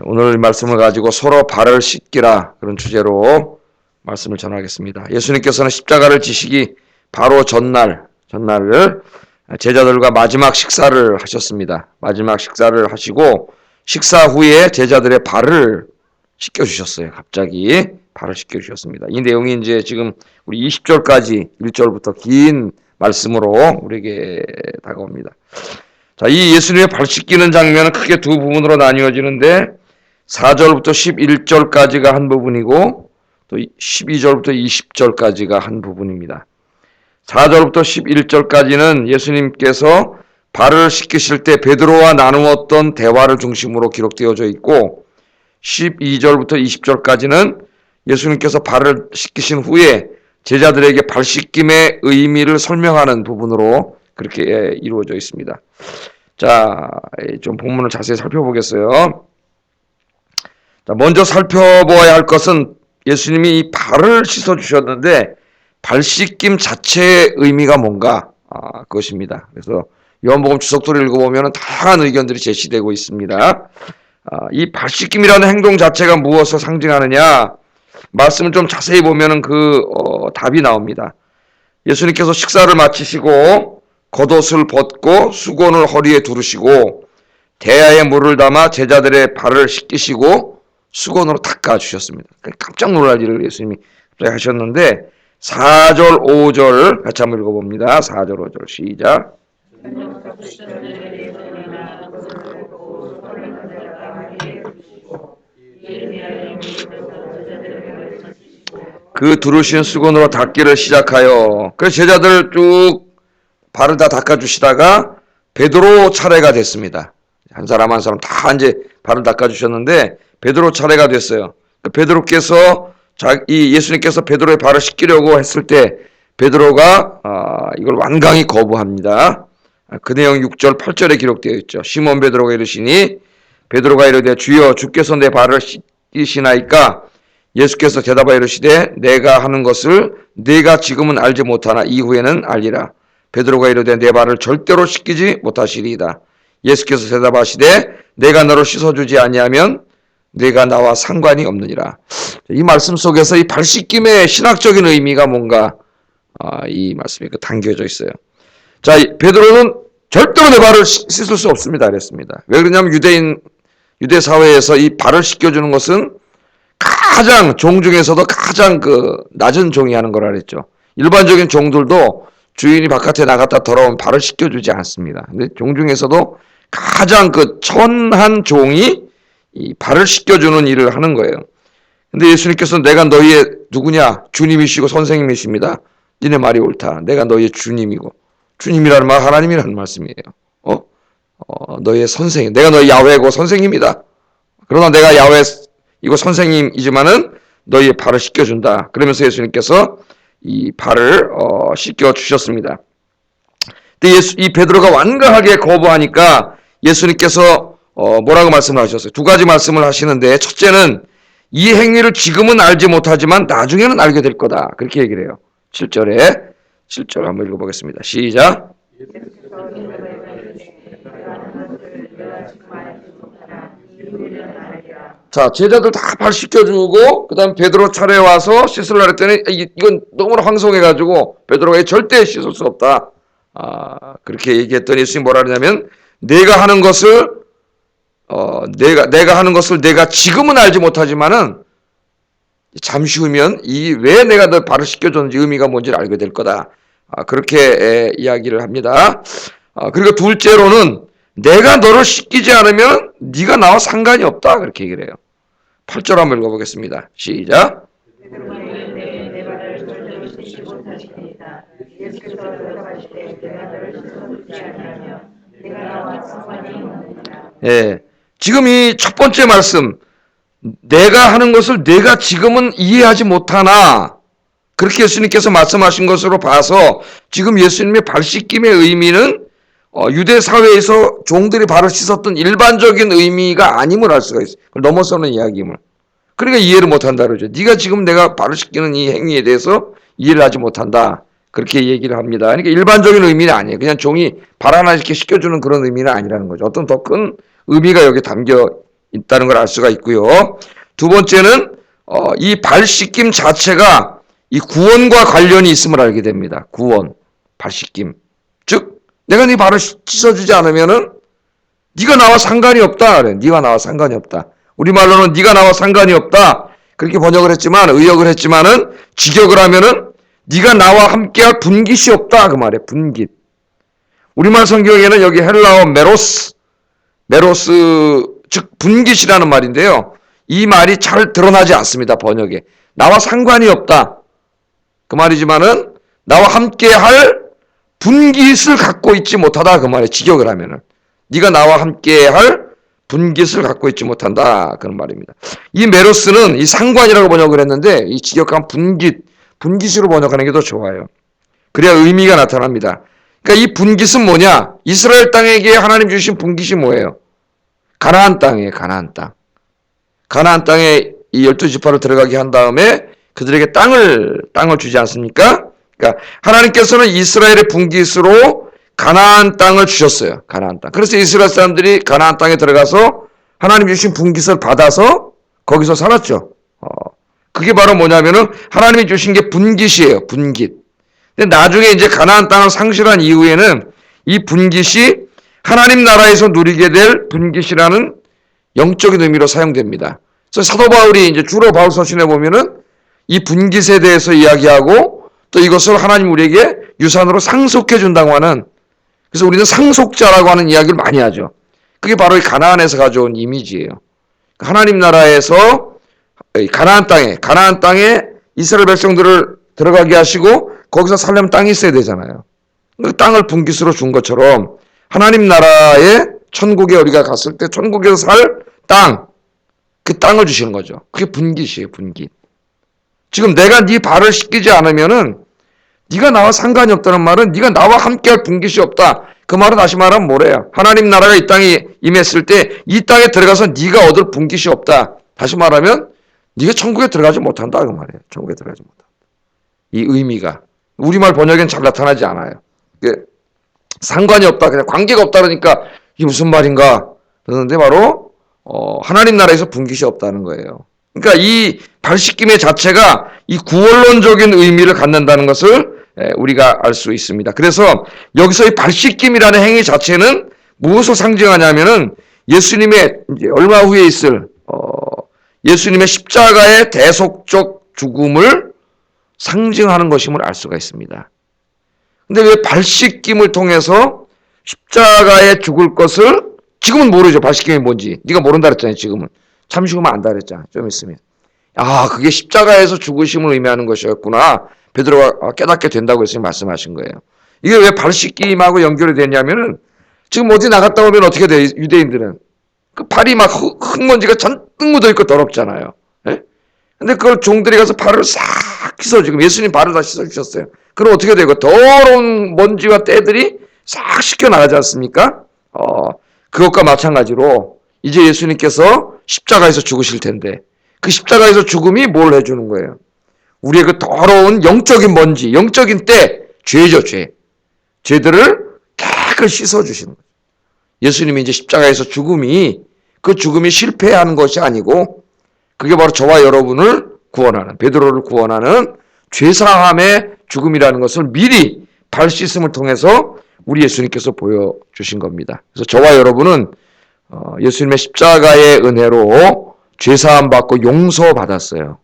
오늘 말씀을 가지고 서로 발을 씻기라 그런 주제로 말씀을 전하겠습니다. 예수님께서는 십자가를 지시기 바로 전날을 제자들과 마지막 식사를 하셨습니다. 마지막 식사를 하시고 식사 후에 제자들의 발을 씻겨주셨어요. 갑자기 발을 씻겨주셨습니다. 이 내용이 이제 지금 우리 20절까지 1절부터 긴 말씀으로 우리에게 다가옵니다. 자, 이 예수님의 발 씻기는 장면은 크게 두 부분으로 나뉘어지는데 4절부터 11절까지가 한 부분이고 또 12절부터 20절까지가 한 부분입니다. 4절부터 11절까지는 예수님께서 발을 씻기실 때 베드로와 나누었던 대화를 중심으로 기록되어져 있고 12절부터 20절까지는 예수님께서 발을 씻기신 후에 제자들에게 발 씻김의 의미를 설명하는 부분으로 그렇게 이루어져 있습니다. 자, 좀 본문을 자세히 살펴보겠어요. 자, 먼저 살펴보아야 할 것은 예수님이 이 발을 씻어주셨는데 발 씻김 자체의 의미가 뭔가 그것입니다. 그래서 요한복음 주석도를 읽어보면 다양한 의견들이 제시되고 있습니다. 이 발 씻김이라는 행동 자체가 무엇을 상징하느냐 말씀을 좀 자세히 보면 답이 나옵니다. 예수님께서 식사를 마치시고 겉옷을 벗고 수건을 허리에 두르시고 대야에 물을 담아 제자들의 발을 씻기시고 수건으로 닦아주셨습니다. 깜짝 놀랄 일을 예수님이 하셨는데 4절 5절 같이 한번 읽어봅니다. 4절 5절 시작. 그 두르신 수건으로 닦기를 시작하여 그래서 제자들 쭉 발을 다 닦아주시다가 베드로 차례가 됐습니다. 한 사람 한 사람 다 이제 발을 닦아주셨는데 베드로 차례가 됐어요. 베드로께서 예수님께서 베드로의 발을 씻기려고 했을 때 베드로가 이걸 완강히 거부합니다. 그 내용 6절 8절에 기록되어 있죠. 시몬 베드로가 이르시니 베드로가 이르되 주여 주께서 내 발을 씻기시나이까 예수께서 대답하여 이르시되 내가 하는 것을 네가 지금은 알지 못하나 이후에는 알리라. 베드로가 이르되 내 발을 절대로 씻기지 못하시리이다. 예수께서 대답하시되 내가 너를 씻어주지 아니하면 네가 나와 상관이 없느니라. 이 말씀 속에서 이 발 씻김의 신학적인 의미가 뭔가 이 말씀이 담겨져 있어요. 자, 베드로는 절대로 내 발을 씻을 수 없습니다. 그랬습니다. 왜 그러냐면 유대 사회에서 이 발을 씻겨주는 것은 가장 종 중에서도 가장 낮은 종이 하는 거라 그랬죠. 일반적인 종들도 주인이 바깥에 나갔다 돌아오면 발을 씻겨주지 않습니다. 근데 종 중에서도 가장 천한 종이 이 발을 씻겨주는 일을 하는 거예요. 근데 예수님께서는 내가 너희의 누구냐? 주님이시고 선생님이십니다. 니네 말이 옳다. 내가 너희의 주님이고 주님이라는 말 하나님이라는 말씀이에요. 너희의 선생님. 내가 너희 야훼고 선생님이다. 그러나 내가 야훼이고 선생님이지만은 너희의 발을 씻겨준다. 그러면서 예수님께서 이 발을 씻겨주셨습니다. 근데 이 베드로가 완강하게 거부하니까 예수님께서 뭐라고 말씀을 하셨어요? 두 가지 말씀을 하시는데 첫째는 이 행위를 지금은 알지 못하지만 나중에는 알게 될 거다. 그렇게 얘기를 해요. 7절 한번 읽어보겠습니다. 시작. 자, 제자들 다 발 씻겨주고 그 다음 베드로 차례에 와서 씻으려고 했더니 이건 너무나 황송해가지고 베드로가 절대 씻을 수 없다. 그렇게 얘기했더니 예수님이 뭐라 그러냐면 내가 하는 것을 내가 지금은 알지 못하지만은 잠시 후면 왜 내가 너 발을 씻겨줬는지 의미가 뭔지를 알게 될 거다. 그렇게 이야기를 합니다. 그리고 둘째로는 내가 너를 씻기지 않으면 네가 나와 상관이 없다. 그렇게 얘기를 해요. 8절 한번 읽어보겠습니다. 시작. 예, 지금 이 첫 번째 말씀 내가 하는 것을 내가 지금은 이해하지 못하나 그렇게 예수님께서 말씀하신 것으로 봐서 지금 예수님의 발 씻김의 의미는 유대 사회에서 종들이 발을 씻었던 일반적인 의미가 아님을 알 수가 있어요. 그걸 넘어서는 이야기임을. 그러니까 이해를 못한다 그러죠. 네가 지금 내가 발을 씻기는 이 행위에 대해서 이해를 하지 못한다. 그렇게 얘기를 합니다. 그러니까 일반적인 의미는 아니에요. 그냥 종이 발 하나 이렇게 씻겨주는 그런 의미는 아니라는 거죠. 어떤 더 큰 의미가 여기 담겨 있다는 걸 알 수가 있고요. 두 번째는 이 발 씻김 자체가 이 구원과 관련이 있음을 알게 됩니다. 구원, 발 씻김. 즉 내가 네 발을 씻어주지 않으면은 네가 나와 상관이 없다. 그래. 네가 나와 상관이 없다. 우리말로는 네가 나와 상관이 없다. 그렇게 번역을 했지만 의역을 했지만은 직역을 하면은 네가 나와 함께할 분깃이 없다. 그 말이에요. 분깃. 우리말 성경에는 여기 헬라어 메로스, 즉 분깃이라는 말인데요. 이 말이 잘 드러나지 않습니다. 번역에. 나와 상관이 없다. 그 말이지만은 나와 함께할 분깃을 갖고 있지 못하다. 그 말이에요. 직역을 하면은. 네가 나와 함께할 분깃을 갖고 있지 못한다. 그런 말입니다. 이 메로스는 이 상관이라고 번역을 했는데 이 직역한 분깃으로 번역하는 게 더 좋아요. 그래야 의미가 나타납니다. 그러니까 이 분깃은 뭐냐? 이스라엘 땅에게 하나님 주신 분깃이 뭐예요? 가나안 땅이에요. 가나안 땅. 가나안 땅에 이 12지파를 들어가게 한 다음에 그들에게 땅을 주지 않습니까? 그러니까 하나님께서는 이스라엘의 분깃으로 가나안 땅을 주셨어요. 가나안 땅. 그래서 이스라엘 사람들이 가나안 땅에 들어가서 하나님 주신 분깃을 받아서 거기서 살았죠. 그게 바로 뭐냐면은 하나님이 주신 게 분깃이에요. 분깃. 근데 나중에 이제 가나안 땅을 상실한 이후에는 이 분깃이 하나님 나라에서 누리게 될 분깃이라는 영적인 의미로 사용됩니다. 그래서 사도 바울이 이제 주로 바울 서신에 보면은 이 분깃에 대해서 이야기하고 또 이것을 하나님 우리에게 유산으로 상속해 준다고 하는, 그래서 우리는 상속자라고 하는 이야기를 많이 하죠. 그게 바로 이 가나안에서 가져온 이미지예요. 하나님 나라에서 가나안 땅에 이스라엘 백성들을 들어가게 하시고 거기서 살려면 땅이 있어야 되잖아요. 그 땅을 분깃으로 준 것처럼 하나님 나라의 천국에 우리가 갔을 때 천국에서 살 땅, 그 땅을 주시는 거죠. 그게 분깃이에요. 분깃. 지금 내가 네 발을 씻기지 않으면은 네가 나와 상관이 없다는 말은 네가 나와 함께할 분깃이 없다. 그 말은 다시 말하면 뭐래요? 하나님 나라가 이 땅에 임했을 때 이 땅에 들어가서 네가 얻을 분깃이 없다. 다시 말하면 네가 천국에 들어가지 못한다. 그 말이에요. 천국에 들어가지 못한다. 이 의미가 우리말 번역엔 잘 나타나지 않아요. 상관이 없다. 그냥 관계가 없다 그러니까 이게 무슨 말인가? 그러는데 바로 하나님 나라에서 분깃이 없다는 거예요. 그러니까 이 발씻김의 자체가 이 구원론적인 의미를 갖는다는 것을 우리가 알 수 있습니다. 그래서 여기서 이 발씻김이라는 행위 자체는 무엇을 상징하냐면은 예수님의 이제 얼마 후에 있을 예수님의 십자가의 대속적 죽음을 상징하는 것임을 알 수가 있습니다. 근데 왜 발씻김을 통해서 십자가에 죽을 것을 지금은 모르죠. 발씻김이 뭔지. 네가 모른다 그랬잖아요. 지금은. 잠시 후면 안다 그랬잖아. 좀 있으면. 아, 그게 십자가에서 죽으심을 의미하는 것이었구나. 베드로가 깨닫게 된다고 예수님 말씀하신 거예요. 이게 왜 발씻김하고 연결이 되냐면은 지금 어디 나갔다 오면 어떻게 돼? 유대인들은 그 발이 막 흙먼지가 잔뜩 묻어있고 더럽잖아요. 예? 근데 그걸 종들이 가서 발을 싹 씻어, 지금 예수님 발을 다 씻어주셨어요. 그럼 어떻게 되고 더러운 먼지와 때들이 싹 씻겨 나가지 않습니까? 그것과 마찬가지로 이제 예수님께서 십자가에서 죽으실 텐데 그 십자가에서 죽음이 뭘 해주는 거예요? 우리의 그 더러운 영적인 먼지, 영적인 때, 죄죠, 죄. 죄들을 깨끗이 씻어주시는 거예요. 예수님이 이제 십자가에서 그 죽음이 실패하는 것이 아니고 그게 바로 저와 여러분을 구원하는, 베드로를 구원하는 죄사함의 죽음이라는 것을 미리 발 씻음을 통해서 우리 예수님께서 보여주신 겁니다. 그래서 저와 여러분은 예수님의 십자가의 은혜로 죄사함 받고 용서받았어요.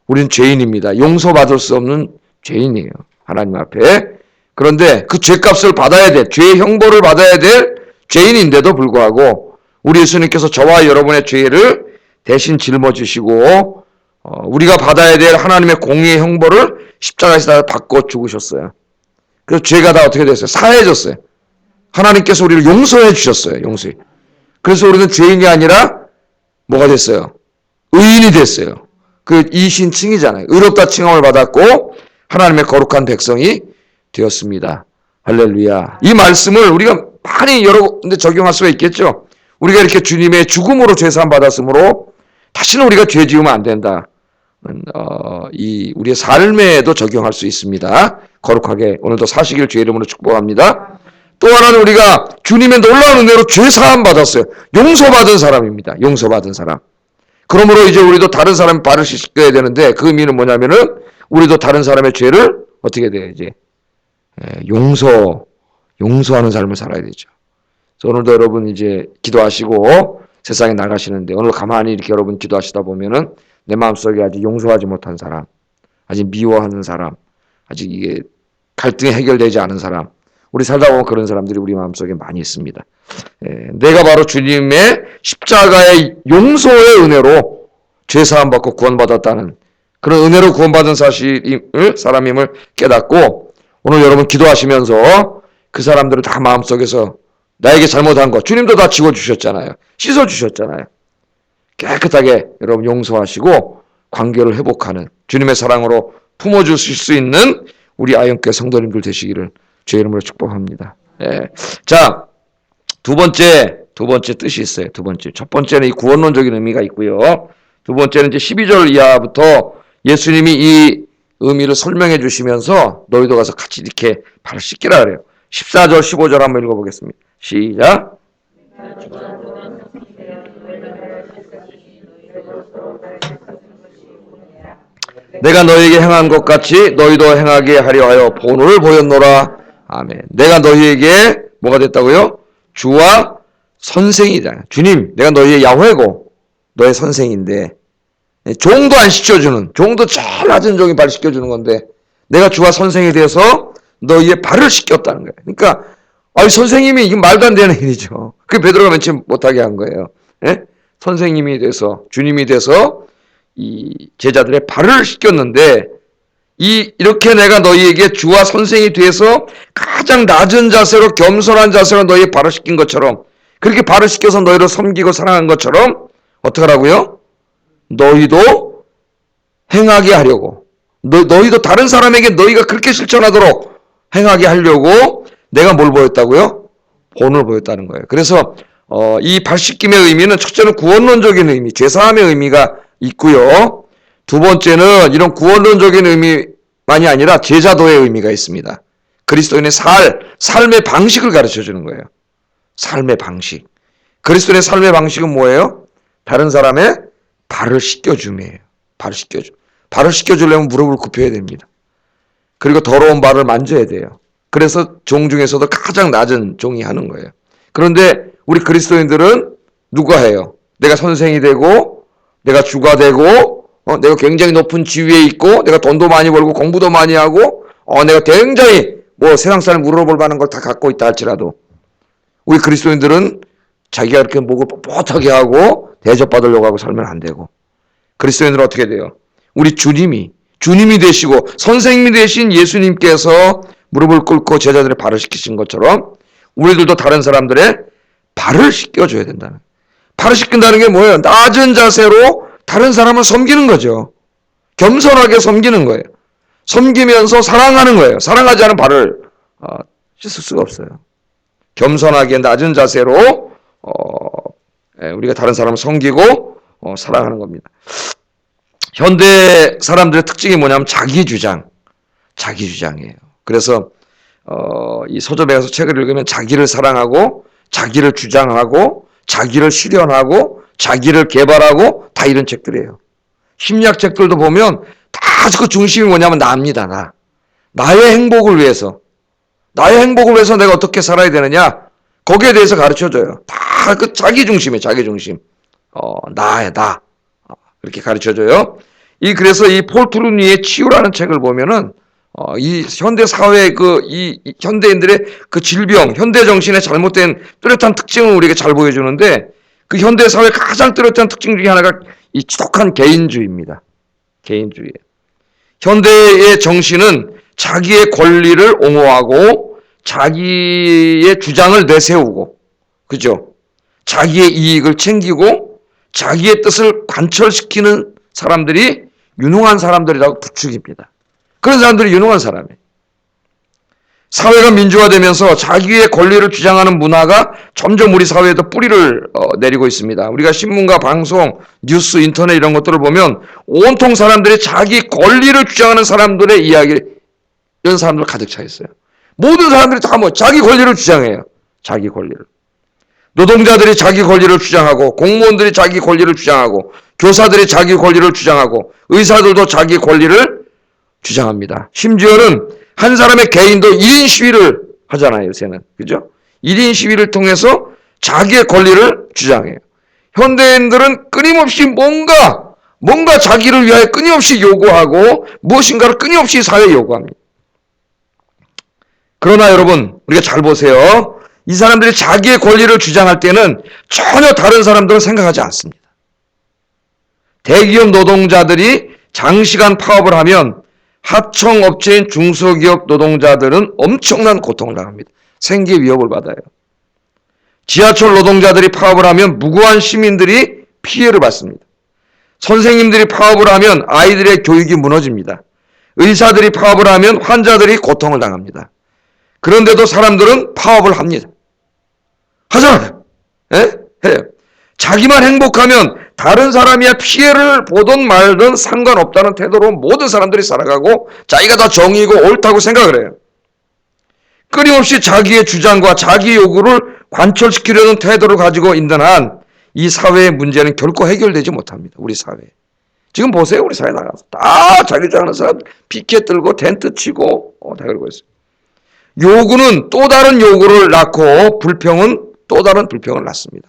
우리는 죄인입니다. 용서받을 수 없는 죄인이에요. 하나님 앞에. 그런데 그 죄값을 받아야 될, 죄의 형벌을 받아야 될 죄인인데도 불구하고 우리 예수님께서 저와 여러분의 죄를 대신 짊어지시고 우리가 받아야 될 하나님의 공의의 형벌을 십자가에서 받고 죽으셨어요. 그래서 죄가 다 어떻게 됐어요? 사해졌어요. 하나님께서 우리를 용서해 주셨어요. 용서해. 그래서 우리는 죄인이 아니라 뭐가 됐어요? 의인이 됐어요. 그 이신칭이잖아요. 의롭다 칭함을 받았고 하나님의 거룩한 백성이 되었습니다. 할렐루야. 이 말씀을 우리가 많이 여러 군데 적용할 수가 있겠죠. 우리가 이렇게 주님의 죽음으로 죄사함 받았으므로 다시는 우리가 죄 지으면 안 된다. 우리의 삶에도 적용할 수 있습니다. 거룩하게 오늘도 사시길 주의 이름으로 축복합니다. 또 하나는 우리가 주님의 놀라운 은혜로 죄 사함 받았어요. 용서받은 사람입니다. 용서받은 사람. 그러므로 이제 우리도 다른 사람 발을 씻겨야 되는데 그 의미는 뭐냐면은 우리도 다른 사람의 죄를 어떻게 돼요? 이제 용서하는 삶을 살아야 되죠. 그래서 오늘도 여러분 이제 기도하시고 세상에 나가시는데 오늘 가만히 이렇게 여러분 기도하시다 보면은 내 마음속에 아직 용서하지 못한 사람, 아직 미워하는 사람, 아직 이게 갈등이 해결되지 않은 사람, 우리 살다 보면 그런 사람들이 우리 마음속에 많이 있습니다. 내가 바로 주님의 십자가의 용서의 은혜로 죄사함 받고 구원받았다는 그런 은혜로 구원받은 사람임을 깨닫고 오늘 여러분 기도하시면서 그 사람들을 다 마음속에서 나에게 잘못한 거 주님도 다 지워주셨잖아요. 씻어주셨잖아요. 깨끗하게 여러분 용서하시고 관계를 회복하는 주님의 사랑으로 품어주실 수 있는 우리 아영교회 성도님들 되시기를 주의 이름으로 축복합니다. 자, 두 번째 뜻이 있어요. 두 번째. 첫 번째는 이 구원론적인 의미가 있고요. 두 번째는 이제 12절 이하부터 예수님이 이 의미를 설명해 주시면서 너희도 가서 같이 이렇게 발을 씻기라 그래요. 14절, 15절 한번 읽어보겠습니다. 시작. 내가 너희에게 행한 것 같이 너희도 행하게 하려 하여 본을 보였노라. 아멘. 내가 너희에게 뭐가 됐다고요? 주와 선생이다. 주님, 내가 너희의 야훼고 너의 선생인데 종도 안 시켜주는, 종도 제일 낮은 종이 발 시켜주는 건데 내가 주와 선생이 되어서 너희의 발을 씻겼다는 거예요. 그러니까 선생님이 이건 말도 안 되는 일이죠. 그 베드로가 맨 처음 못하게 한 거예요. 선생님이 돼서 주님이 돼서 이 제자들의 발을 씻겼는데 이렇게 내가 너희에게 주와 선생이 돼서 가장 낮은 자세로 겸손한 자세로 너희의 발을 씻긴 것처럼 그렇게 발을 씻겨서 너희를 섬기고 사랑한 것처럼 어떻게 하라고요? 너희도 행하게 하려고 너희도 다른 사람에게 너희가 그렇게 실천하도록 행하게 하려고 내가 뭘 보였다고요? 본을 보였다는 거예요. 그래서 이 발 씻김의 의미는 첫째는 구원론적인 의미, 죄사함의 의미가 있고요. 두 번째는 이런 구원론적인 의미만이 아니라 제자도의 의미가 있습니다. 그리스도인의 삶의 방식을 가르쳐 주는 거예요. 삶의 방식. 그리스도인의 삶의 방식은 뭐예요? 다른 사람의 발을 씻겨줌이에요. 발을 씻겨주려면 무릎을 굽혀야 됩니다. 그리고 더러운 발을 만져야 돼요. 그래서 종 중에서도 가장 낮은 종이 하는 거예요. 그런데 우리 그리스도인들은 누가 해요? 내가 선생이 되고 내가 주가 되고 내가 굉장히 높은 지위에 있고 내가 돈도 많이 벌고 공부도 많이 하고 내가 굉장히 세상 사람 물어볼 만한 걸 다 갖고 있다 할지라도 우리 그리스도인들은 자기가 이렇게 목을 뻣뻣하게 하고 대접받으려고 하고 살면 안 되고 그리스도인들은 어떻게 돼요? 우리 주님이 되시고 선생님이 되신 예수님께서 무릎을 꿇고 제자들의 발을 씻기신 것처럼 우리들도 다른 사람들의 발을 씻겨줘야 된다는. 발을 씻긴다는 게 뭐예요? 낮은 자세로 다른 사람을 섬기는 거죠. 겸손하게 섬기는 거예요. 섬기면서 사랑하는 거예요. 사랑하지 않은 발을 씻을 수가 없어요. 겸손하게 낮은 자세로 우리가 다른 사람을 섬기고 사랑하는 겁니다. 현대 사람들의 특징이 뭐냐면 자기주장이에요. 그래서 이 서점에 가서 책을 읽으면 자기를 사랑하고 자기를 주장하고 자기를 실현하고 자기를 개발하고 다 이런 책들이에요. 심리학 책들도 보면 다 그 중심이 뭐냐면 나입니다. 나의 행복을 위해서 내가 어떻게 살아야 되느냐 거기에 대해서 가르쳐줘요. 다 그 자기 중심이에요. 자기 중심. 나야 나. 이렇게 가르쳐줘요. 그래서 이 폴 트루니의 치유라는 책을 보면은 이 현대 사회의 이 현대인들의 그 질병, 현대 정신의 잘못된 뚜렷한 특징을 우리에게 잘 보여주는데 그 현대 사회의 가장 뚜렷한 특징 중에 하나가 이 지독한 개인주의입니다. 개인주의. 현대의 정신은 자기의 권리를 옹호하고 자기의 주장을 내세우고, 그죠? 자기의 이익을 챙기고 자기의 뜻을 관철시키는 사람들이 유능한 사람들이라고 부축입니다. 그런 사람들이 유능한 사람이에요. 사회가 민주화되면서 자기의 권리를 주장하는 문화가 점점 우리 사회에도 뿌리를 내리고 있습니다. 우리가 신문과 방송, 뉴스, 인터넷 이런 것들을 보면 온통 사람들이 자기 권리를 주장하는 사람들의 이야기, 이런 사람들 가득 차 있어요. 모든 사람들이 다 자기 권리를 주장해요. 자기 권리를. 노동자들이 자기 권리를 주장하고, 공무원들이 자기 권리를 주장하고, 교사들이 자기 권리를 주장하고, 의사들도 자기 권리를 주장합니다. 심지어는 한 사람의 개인도 1인 시위를 하잖아요, 요새는. 그죠? 1인 시위를 통해서 자기의 권리를 주장해요. 현대인들은 끊임없이 뭔가 자기를 위하여 끊임없이 요구하고 무엇인가를 끊임없이 사회에 요구합니다. 그러나 여러분, 우리가 잘 보세요. 이 사람들이 자기의 권리를 주장할 때는 전혀 다른 사람들은 생각하지 않습니다. 대기업 노동자들이 장시간 파업을 하면 하청업체인 중소기업 노동자들은 엄청난 고통을 당합니다. 생계 위협을 받아요. 지하철 노동자들이 파업을 하면 무고한 시민들이 피해를 받습니다. 선생님들이 파업을 하면 아이들의 교육이 무너집니다. 의사들이 파업을 하면 환자들이 고통을 당합니다. 그런데도 사람들은 파업을 합니다. 하잖아요. 해요. 자기만 행복하면 다른 사람이야 피해를 보든 말든 상관없다는 태도로 모든 사람들이 살아가고 자기가 다 정의고 옳다고 생각을 해요. 끊임없이 자기의 주장과 자기 요구를 관철시키려는 태도를 가지고 있는 한 이 사회의 문제는 결코 해결되지 못합니다. 우리 사회. 지금 보세요. 우리 사회 나가서 다 자기 주장하는 사람 피켓 들고 텐트 치고 다 그러고 있어요. 요구는 또 다른 요구를 낳고 불평은 또 다른 불평을 낳습니다.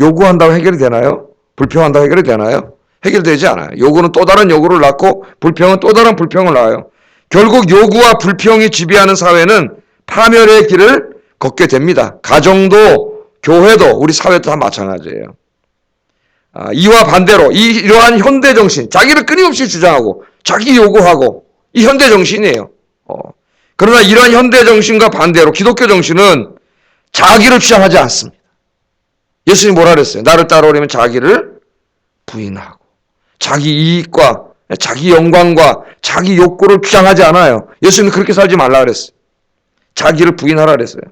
요구한다고 해결이 되나요? 불평한다고 해결이 되나요? 해결되지 않아요. 요구는 또 다른 요구를 낳고 불평은 또 다른 불평을 낳아요. 결국 요구와 불평이 지배하는 사회는 파멸의 길을 걷게 됩니다. 가정도 교회도 우리 사회도 다 마찬가지예요. 이와 반대로 이러한 현대 정신, 자기를 끊임없이 주장하고 자기 요구하고 이 현대 정신이에요. 그러나 이러한 현대 정신과 반대로 기독교 정신은 자기를 주장하지 않습니다. 예수님이 뭐라 그랬어요? 나를 따라오려면 자기를 부인하고 자기 이익과 자기 영광과 자기 욕구를 주장하지 않아요. 예수님은 그렇게 살지 말라 그랬어요. 자기를 부인하라 그랬어요.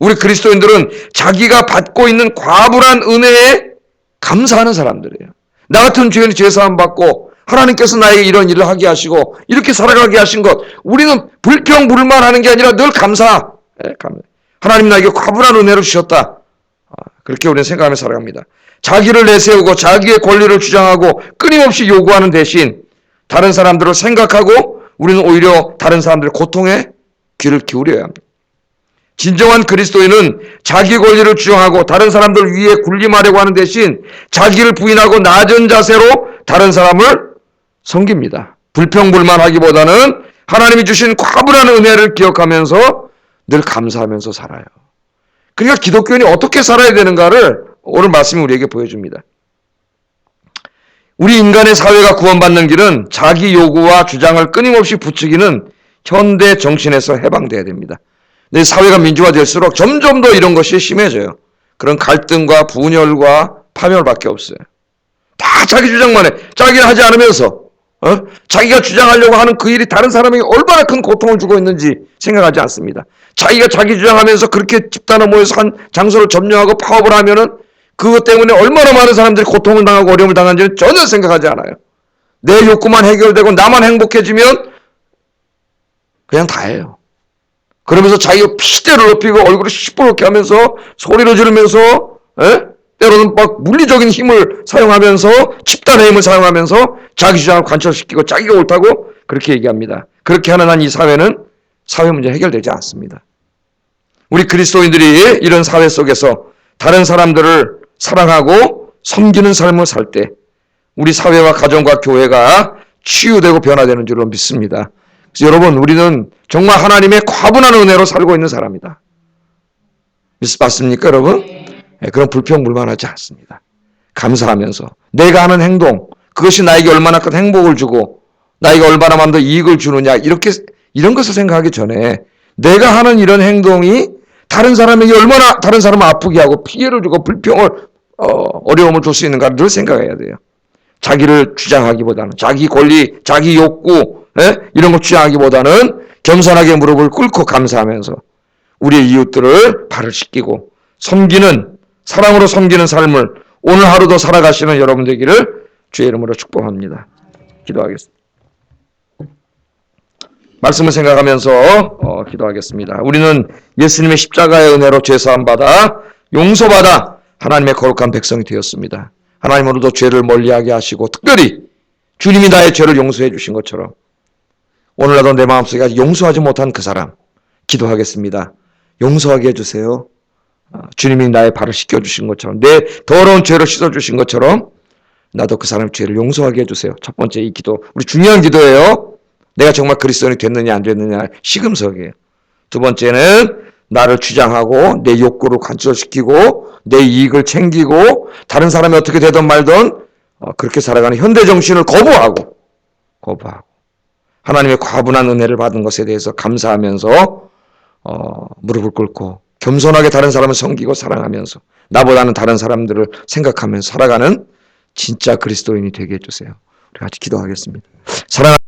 우리 그리스도인들은 자기가 받고 있는 과분한 은혜에 감사하는 사람들이에요. 나 같은 죄인이 죄사함 받고 하나님께서 나에게 이런 일을 하게 하시고 이렇게 살아가게 하신 것, 우리는 불평불만하는 게 아니라 늘 감사. 하나님 나에게 과분한 은혜를 주셨다. 그렇게 우리는 생각하며 살아갑니다. 자기를 내세우고 자기의 권리를 주장하고 끊임없이 요구하는 대신 다른 사람들을 생각하고 우리는 오히려 다른 사람들의 고통에 귀를 기울여야 합니다. 진정한 그리스도인은 자기 권리를 주장하고 다른 사람들 위에 군림하려고 하는 대신 자기를 부인하고 낮은 자세로 다른 사람을 섬깁니다. 불평불만하기보다는 하나님이 주신 과분한 은혜를 기억하면서 늘 감사하면서 살아요. 그러니까 기독교인이 어떻게 살아야 되는가를 오늘 말씀이 우리에게 보여줍니다. 우리 인간의 사회가 구원받는 길은 자기 요구와 주장을 끊임없이 부추기는 현대 정신에서 해방돼야 됩니다. 근데 사회가 민주화될수록 점점 더 이런 것이 심해져요. 그런 갈등과 분열과 파멸밖에 없어요. 다 자기 주장만 해. 자기를 하지 않으면서 자기가 주장하려고 하는 그 일이 다른 사람에게 얼마나 큰 고통을 주고 있는지 생각하지 않습니다. 자기가 자기 주장하면서 그렇게 집단을 모여서 한 장소를 점령하고 파업을 하면은 그것 때문에 얼마나 많은 사람들이 고통을 당하고 어려움을 당하는지는 전혀 생각하지 않아요. 내 욕구만 해결되고 나만 행복해지면 그냥 다예요. 그러면서 자기가 피대를 높이고 얼굴을 시뻘겋게 하면서 소리를 지르면서 때로는 막 물리적인 힘을 사용하면서 집단의 힘을 사용하면서 자기 주장을 관철시키고 자기가 옳다고 그렇게 얘기합니다. 그렇게 하는 한 이 사회는 사회 문제 해결되지 않습니다. 우리 그리스도인들이 이런 사회 속에서 다른 사람들을 사랑하고 섬기는 삶을 살 때 우리 사회와 가정과 교회가 치유되고 변화되는 줄로 믿습니다. 그래서 여러분, 우리는 정말 하나님의 과분한 은혜로 살고 있는 사람이다. 맞습니까, 여러분? 네, 그런 불평불만하지 않습니다. 감사하면서 내가 하는 행동, 그것이 나에게 얼마나 큰 행복을 주고 나에게 얼마나 많은 더 이익을 주느냐, 이런 것을 생각하기 전에 내가 하는 이런 행동이 다른 사람에게 얼마나 다른 사람을 아프게 하고 피해를 주고 불평을 어려움을 줄 수 있는가를 늘 생각해야 돼요. 자기를 주장하기보다는 자기 권리, 자기 욕구 이런 거 주장하기보다는 겸손하게 무릎을 꿇고 감사하면서 우리의 이웃들을 발을 씻기고 섬기는, 사랑으로 섬기는 삶을 오늘 하루도 살아가시는 여러분 되기를 주의 이름으로 축복합니다. 기도하겠습니다. 말씀을 생각하면서 기도하겠습니다. 우리는 예수님의 십자가의 은혜로 죄사함 받아 용서받아 하나님의 거룩한 백성이 되었습니다. 하나님 오늘도 죄를 멀리하게 하시고 특별히 주님이 나의 죄를 용서해 주신 것처럼 오늘날도 내 마음속에 용서하지 못한 그 사람 기도하겠습니다. 용서하게 해주세요. 주님이 나의 발을 씻겨주신 것처럼 내 더러운 죄를 씻어주신 것처럼 나도 그 사람의 죄를 용서하게 해주세요. 첫 번째 이 기도 우리 중요한 기도예요. 내가 정말 그리스도인이 됐느냐 안 됐느냐 시금석이에요. 두 번째는 나를 주장하고 내 욕구를 관철시키고 내 이익을 챙기고 다른 사람이 어떻게 되든 말든 그렇게 살아가는 현대 정신을 거부하고 하나님의 과분한 은혜를 받은 것에 대해서 감사하면서 무릎을 꿇고 겸손하게 다른 사람을 섬기고 사랑하면서 나보다는 다른 사람들을 생각하면서 살아가는 진짜 그리스도인이 되게 해주세요. 우리 같이 기도하겠습니다. 사랑하는